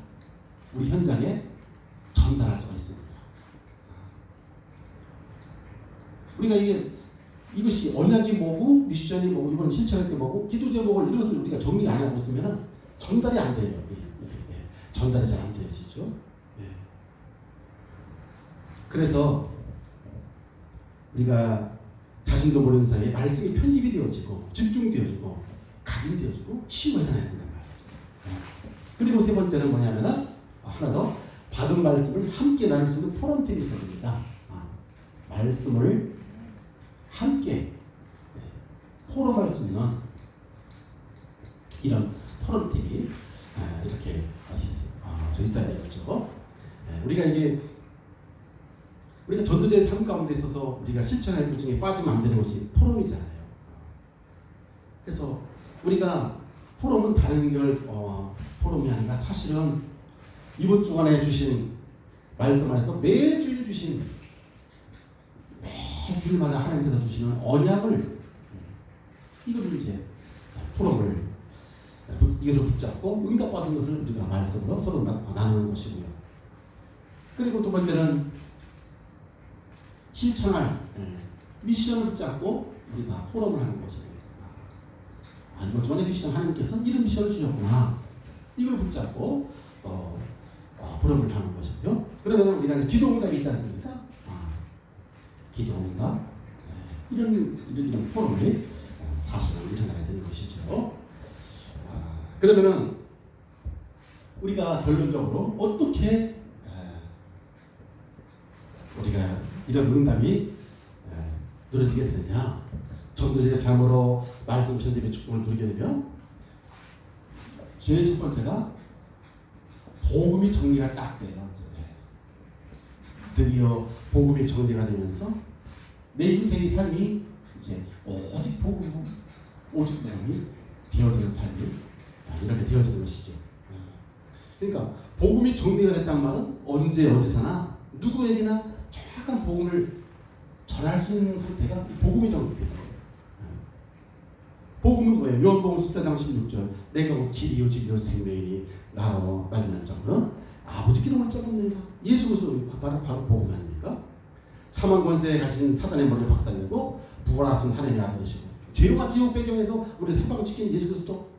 우리 현장에 전달할 수가 있습니다. 우리가 이것이 언약이 뭐고 미션이 뭐고 이번 실천할 때 뭐고 기도 제목을 이렇게 우리가 정리 안 하고 있으면 전달이 안 돼요. 전달이 잘 안 되어지죠. 예. 그래서 우리가 자신도 모르는 사이에 말씀이 편집이 되어지고 집중되어지고 각인되어지고 치유가 일어나야 된단 말이에요. 그리고 세 번째는 뭐냐면은 하나 더 받은 말씀을 함께 나눌 수 있는 포럼팀이 있어야 됩니다. 말씀을 함께 포럼할 수 있는 이런 포럼팀이 이렇게 있어야 되겠죠. 우리가 전도자의 삶 가운데 있어서 우리가 실천할 것 중에 빠지면 안 되는 것이 포럼이잖아요. 그래서 우리가 포럼은 다른 포럼이 아니라 사실은 이번 주간에 주신 말씀 안에서 매주일 주신 매주일마다 하나님께서 주시는 언약을 이거를 이제 포럼을 이것을 붙잡고 응답받은 것을 우리가 말씀으로 서로 나누는 것이고요. 그리고 두 번째는 실천할 미션을 붙잡고 우리가 포럼을 하는 것이고요. 이번 전에 미션 하나님께서 이런 미션을 주셨구나. 이걸 붙잡고 포럼을 하는 것이고요. 그러면 우리가 기도응답이 있지 않습니까? 기도응답 이런 포럼이 사실은 일어나야 되는 것이죠. 그러면은 우리가 결론적으로 어떻게 우리가 이런 응답이 누려지게 되느냐? 전도자의 삶으로 말씀 편집의 축복을 누리게 되면 제일 첫 번째가 복음이 정리가 딱 돼요. 드디어 복음이 정리가 되면서 내 인생의 삶이 이제 오직 복음이 되어지는 삶이 이렇게 되어지는 것이죠. 그러니까 복음이 정리가 됐단 말은 언제 어디서나 누구에게나 정확한 복음을 전할 수 있는 상태가 복음이 정리되는 거예요. 복음은 뭐예요? 요한복음 14장 16절 내가 곧 길이요 진리요 생명이니 나로 말미암은 자는 아버지께로 올 자가 없느니라. 예수 그리스도 바로 복음 아닙니까? 사망 권세에 가신 사단의 머리를 박살내고 부활하신 하나님의 아들이시고 죄와 지옥 배경에서 우리를 해방시킨 예수 그리스도.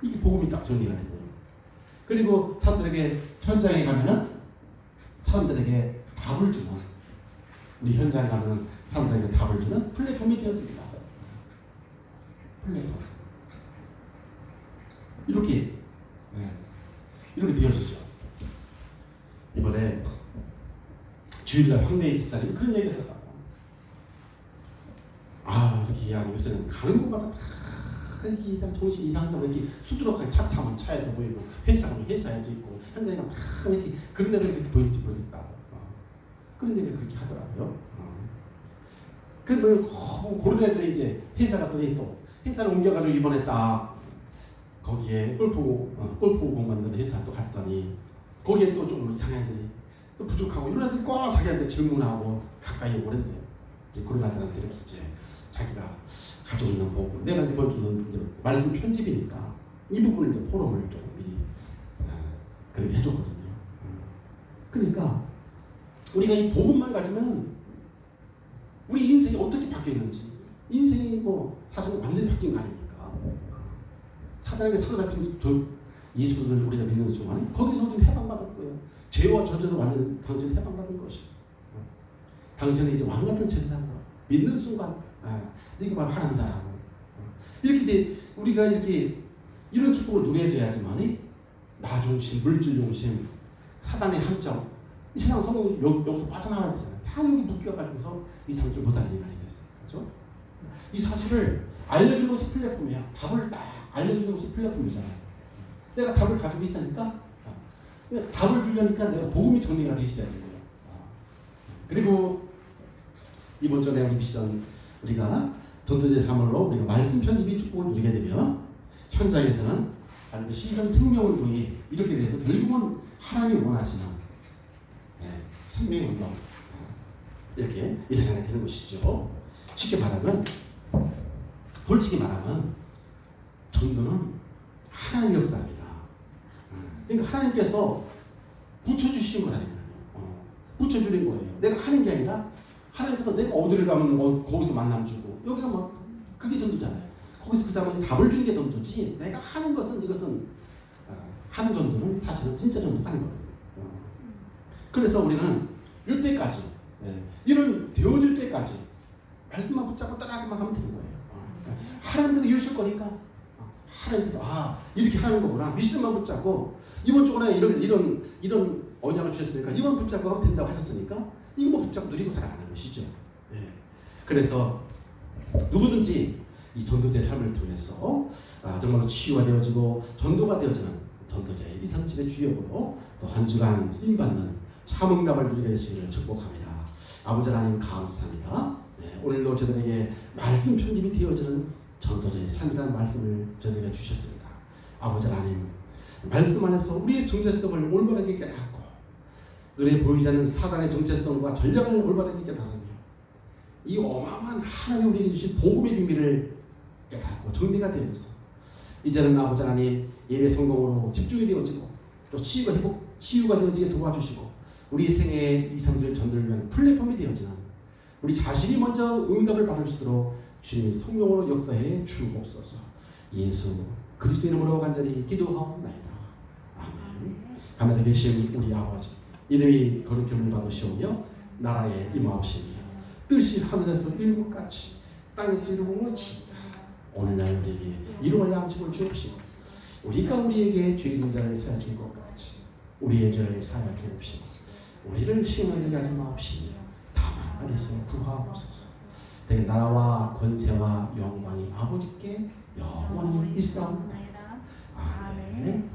이게 복음이 딱 정리가 되고요. 그리고 사람들에게 현장에 가면은 사람들에게 답을 주는, 우리 현장에 가면은 사람들에게 답을 주는 플랫폼이 되었습니다. 플랫폼. 이렇게 되어지죠. 이번에 주일날 황대희 집사님이 그런 얘기를 하더라고요. 이렇게 요새는 가는 곳마다 다 이렇게 정신 이상하다고 이렇게 수두룩하게 차 타면 차에도 보이고 회사 가면 회사에도 있고 현장에 가면 다 이렇게 그런 애들 이렇게 보일지 모르겠다. 그런 얘기를 그렇게 하더라고요. 그래서 그런 애들이 이제 회사 갔더니 또 회사를 옮겨가지고 이번에 딱 거기에 골프공 만드는 회사 또 갔더니 거기에 또 좀 이상한 애들이 또 부족하고 이런 애들이 꼭 자기한테 질문하고 가까이 오는데요. 이제 그런 애들한테 이렇게 이제 자기가 가지고 있는 복음, 내가 이번 주는 이제 말씀 편집이니까 이 부분을 이제 포럼을 좀 미리 그렇게 해줬거든요. 그러니까 우리가 이 복음만 가지면 우리 인생이 어떻게 바뀌었는지, 인생이 사실 완전히 바뀐 거 아닙니까? 사단에게 사로잡힌 예수를 우리가 믿는 순간에 거기서 좀 해방받았고요. 죄와 저주도 완전히 당신이 해방받은 것이고, 당신은 이제 왕 같은 제사장으로 믿는 순간 이게 바로 하나님다라고 이렇게 우리가 이렇게 이런 축복을 누려줘야지만이 나 중심, 물질 중심, 사단의 함정, 이 세상 성공 여기서 빠져나와야 되잖아요. 다 여기 묶여가지고서 이 상식을 못하는 일이 됐어요. 그렇죠? 이 사실을 알려주는 것이 플랫폼이야. 답을 딱 알려주는 것이 플랫폼이잖아요. 내가 답을 가지고 있으니까 답을 주려니까 내가 복음이 정리가 돼 있어야 되고요. 그리고 이번 전에 우리 미션 우리가 전도자의 삶으로 우리가 말씀 편집이 축복을 누리게 되면 현장에서는 반드시 이런 생명운동이 이렇게 돼서 결국은 하나님이 원하시는 생명운동 이렇게 일어나게 되는 것이죠. 쉽게 말하면, 솔직히 말하면 전도는 하나님의 역사입니다. 그러니까 하나님께서 붙여주신 거라니까요. 붙여주는 거예요. 내가 하는 게 아니라 하나님께서 내가 어디를 가면 거기서 만남 주고 여기가 뭐 그게 전도잖아요. 거기서 그 사람은 답을 주는 게 전도지 내가 하는 것은 이것은 하는 전도는 사실은 진짜 전도가 아니거든요. 그래서 우리는 이때까지 이런 되어질 때까지 말씀만 붙잡고 따라하기만 하면 되는 거예요. 하나님께서 이루실 거니까 하나님께서 이렇게 하는 거구나 미션만 붙잡고 이번 주간에 이런 언약을 주셨으니까 이번 붙잡고 하면 된다고 하셨으니까 이거 붙잡고 누리고 살아가는 것이죠. 그래서 누구든지 이 전도자의 삶을 통해서 정말로 치유가 되어지고 전도가 되어지는 전도자의 이상칠의 주역으로 또 한 주간 쓰임받는 참응답을 누리게 되시기를 축복합니다. 아버지 하나님 감사합니다. 오늘도 저들에게 말씀 편집이 되어지는 전도자의 삶이라는 말씀을 저들에게 주셨습니다. 아버지 하나님 말씀 안에서 우리의 정체성을 올바르게 깨닫고 눈에 보이지 않는 사단의 정체성과 전략을 올바르게 깨달으며 이 어마어마한 하나님 우리에게 주신 복음의 비밀을 깨닫고 정리가 되어서 이제는 아버지 하나님 예배 성공으로 집중이 되어지고 또 치유가 되어지게 도와주시고 우리 생애의 2, 3절 전도를 위한 플랫폼이 되어지는 우리 자신이 먼저 응답을 받을 수 있도록 주님의 성령으로 역사해 주옵소서. 예수 그리스도 이름으로 간절히 기도하옵나이다. 아멘. 하늘에 계신 우리 아버지 이름이 거룩함을 받으시오며 나라에 임하옵시며 뜻이 하늘에서 이룬 것 같이 땅에서 이루는 것이다. 오늘날 우리에게 이루어야 양식을 주옵시고 우리가 우리에게 죄 있는 자를 사하여 준 것 같이 우리의 죄를 사하여 주옵시고 우리를 시험하게 하지 마옵시며 다만 안에서 구하옵소서. 내 나라와 권세와 영광이 아버지께 영원히 있사옵나이다. 아멘.